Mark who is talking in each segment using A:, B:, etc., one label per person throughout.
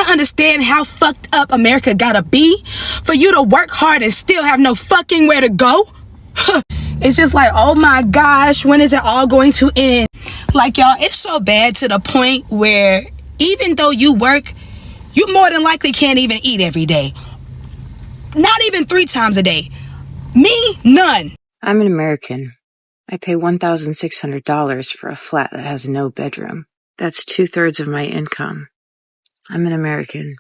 A: don't understand how fucked up America gotta be for you to work hard and still have no fucking where to go. It's just like, oh my gosh, when is it all going to end? Like, y'all, it's so bad to the point where even though you work, you more than likely can't even eat every day. Not even 3 times a day. Me, none.
B: I'm an American. I pay $1,600 for a flat that has no bedroom. That's 2/3 of my income. I'm an American.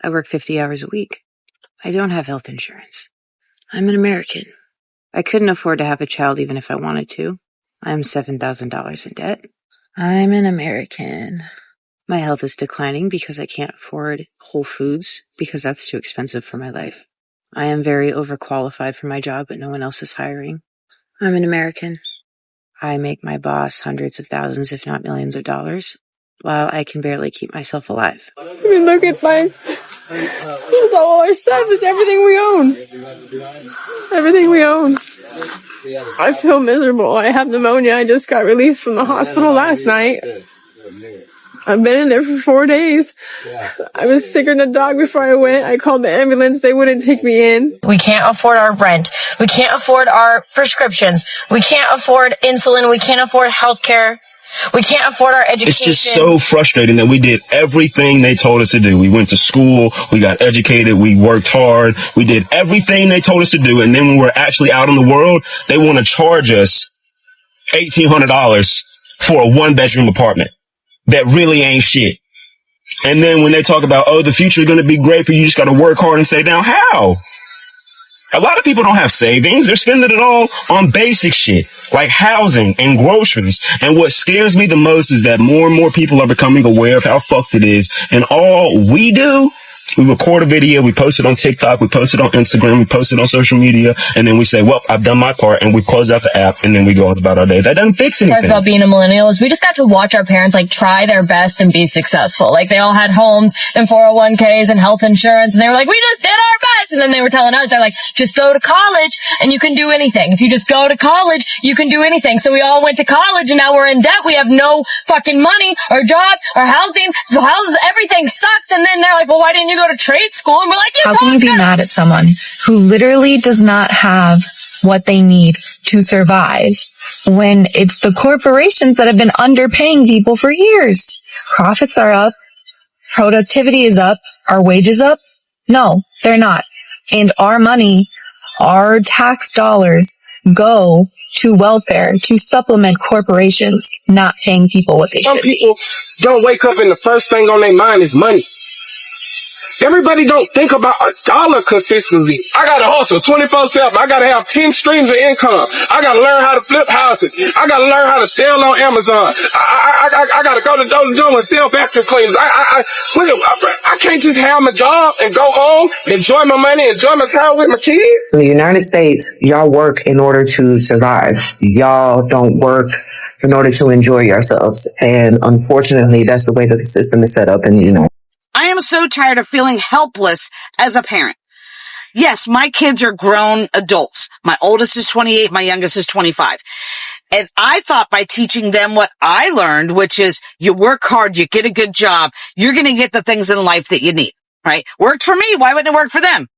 B: I work 50 hours a week. I don't have health insurance. I'm an American. I couldn't afford to have a child even if I wanted to. I'm $7,000 in debt. I'm an American. My health is declining because I can't afford Whole Foods because that's too expensive for my life. I am very overqualified for my job, but no one else is hiring. I'm an American. I make my boss hundreds of thousands, if not millions of dollars, while I can barely keep myself alive.
C: I mean, look at that's all our stuff is everything we own. Everything we own. I feel miserable. I have pneumonia. I just got released from the hospital last night. I've been in there for 4 days. I was sicker than a dog before I went. I called the ambulance. They wouldn't take me in.
D: We can't afford our rent. We can't afford our prescriptions. We can't afford insulin. We can't afford healthcare. We can't afford our education.
E: It's just so frustrating that we did everything they told us to do. We went to school, we got educated, we worked hard, we did everything they told us to do, and then when we're actually out in the world, they want to charge us $1,800 for a 1-bedroom apartment that really ain't shit. And then when they talk about, oh, the future is going to be great for you, just got to work hard and say, now how? A lot of people don't have savings. They're spending it all on basic shit like housing and groceries. And what scares me the most is that more and more people are becoming aware of how fucked it is. And all we do, we record a video, we post it on TikTok, we post it on Instagram, we post it on social media, and then we say, well, I've done my part, and we close out the app, and then we go on about our day. That doesn't fix anything.
D: About being a millennial is we just got to watch our parents try their best and be successful. They all had homes and 401ks and health insurance, and they were like, we just did our best. And then they were telling us, they're like, just go to college and you can do anything. If you just go to college, you can do anything. So we all went to college and now we're in debt. We have no fucking money or jobs or housing. So everything sucks. And then they're like, well, why didn't you go to trade school? And we're like,
F: how can you be mad at someone who literally does not have what they need to survive when it's the corporations that have been underpaying people for years? Profits are up. Productivity is up. Are wages up? No, they're not. And our money, our tax dollars go to welfare to supplement corporations not paying people what they should.
G: Some people don't wake up and the first thing on their mind is money. Everybody don't think about $1 consistently. I gotta hustle 24/7. I gotta have 10 streams of income. I gotta learn how to flip houses. I gotta learn how to sell on Amazon. I gotta go to door and sell vacuum cleaners. I can't just have my job and go home, enjoy my money, enjoy my time with my kids.
H: In the United States, y'all work in order to survive. Y'all don't work in order to enjoy yourselves. And unfortunately, that's the way that the system is set up in the United States.
I: I am so tired of feeling helpless as a parent. Yes, my kids are grown adults. My oldest is 28, my youngest is 25. And I thought by teaching them what I learned, which is you work hard, you get a good job, you're going to get the things in life that you need, right? Worked for me. Why wouldn't it work for them?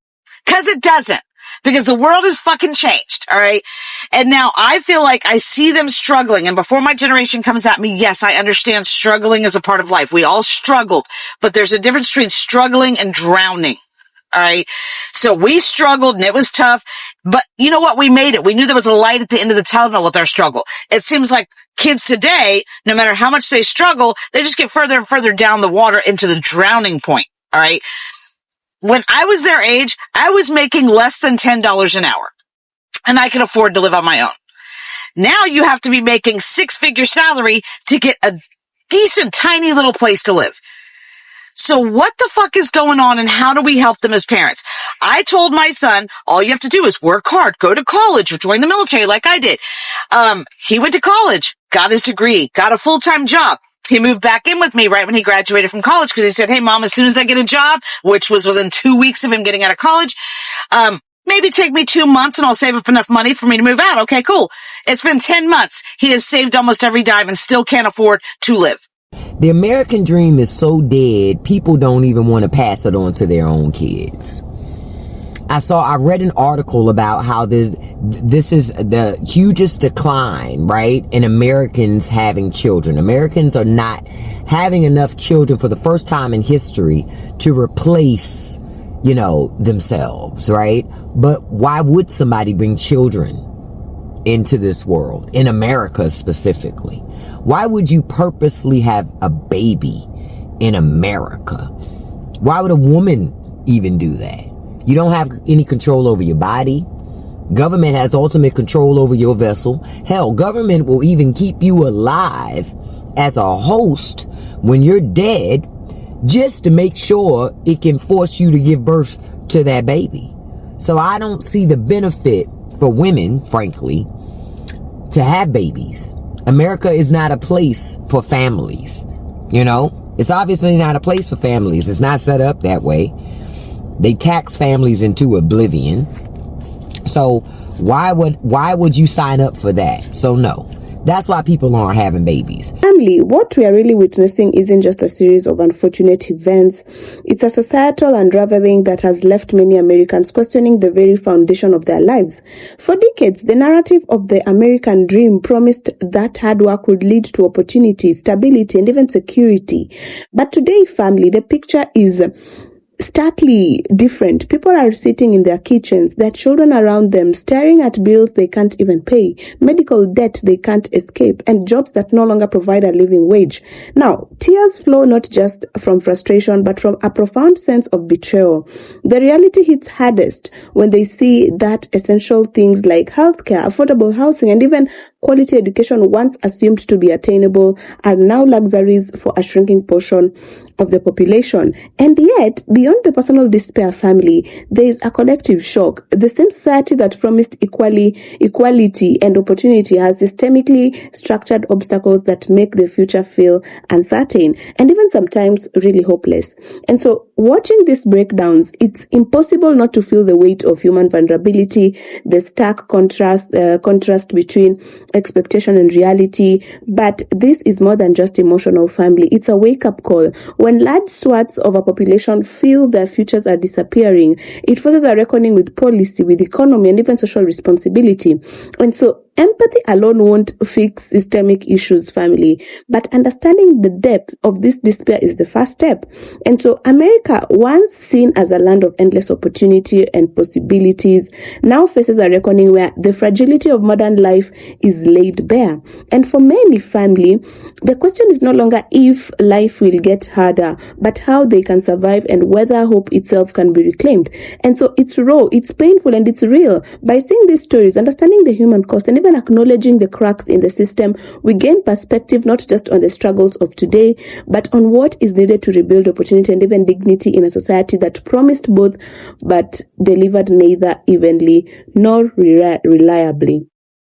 I: Because it doesn't. Because the world has fucking changed, all right? And now I feel like I see them struggling, and before my generation comes at me, yes, I understand struggling is a part of life. We all struggled, but there's a difference between struggling and drowning, all right? So we struggled, and it was tough, but you know what? We made it. We knew there was a light at the end of the tunnel with our struggle. It seems like kids today, no matter how much they struggle, they just get further and further down the water into the drowning point, all right? When I was their age, I was making less than $10 an hour, and I could afford to live on my own. Now you have to be making 6-figure salary to get a decent, tiny little place to live. So what the fuck is going on, and how do we help them as parents? I told my son, all you have to do is work hard, go to college, or join the military like I did. He went to college, got his degree, got a full-time job. He moved back in with me right when he graduated from college because he said, hey, Mom, as soon as I get a job, which was within 2 weeks of him getting out of college, maybe take me 2 months and I'll save up enough money for me to move out. Okay, cool. It's been 10 months. He has saved almost every dime and still can't afford to live.
J: The American dream is so dead, people don't even want to pass it on to their own kids. I read an article about how this is the hugest decline, right, in Americans having children. Americans are not having enough children for the first time in history to replace, themselves, right? But why would somebody bring children into this world, in America specifically? Why would you purposely have a baby in America? Why would a woman even do that? You don't have any control over your body. Government has ultimate control over your vessel. Hell, government will even keep you alive as a host when you're dead, just to make sure it can force you to give birth to that baby. So I don't see the benefit for women, frankly, to have babies. America is not a place for families. It's obviously not a place for families. It's not set up that way. They tax families into oblivion. So why would you sign up for that? So no, that's why people aren't having babies.
K: Family, what we are really witnessing isn't just a series of unfortunate events. It's a societal unraveling that has left many Americans questioning the very foundation of their lives. For decades, the narrative of the American dream promised that hard work would lead to opportunity, stability, and even security. But today, family, the picture is starkly different. People are sitting in their kitchens, their children around them, staring at bills they can't even pay, medical debt they can't escape, and jobs that no longer provide a living wage. Now, tears flow not just from frustration, but from a profound sense of betrayal. The reality hits hardest when they see that essential things like healthcare, affordable housing, and even quality education, once assumed to be attainable, are now luxuries for a shrinking portion of the population. And yet, beyond the personal despair, family, there is a collective shock. The same society that promised equality and opportunity has systemically structured obstacles that make the future feel uncertain and even sometimes really hopeless. And so, watching these breakdowns, it's impossible not to feel the weight of human vulnerability, the stark contrast between expectation and reality. But this is more than just emotional, family. It's a wake-up call. When large swaths of a population feel their futures are disappearing, it forces a reckoning with policy, with economy, and even social responsibility. And so empathy alone won't fix systemic issues, family, but understanding the depth of this despair is the first step. And so America, once seen as a land of endless opportunity and possibilities, now faces a reckoning where the fragility of modern life is laid bare. And for many, family, the question is no longer if life will get harder, but how they can survive and whether hope itself can be reclaimed. And so it's raw, it's painful, and it's real. By seeing these stories, understanding the human cost, and even acknowledging the cracks in the system, we gain perspective not just on the struggles of today, but on what is needed to rebuild opportunity and even dignity in a society that promised both but delivered neither evenly nor reliably.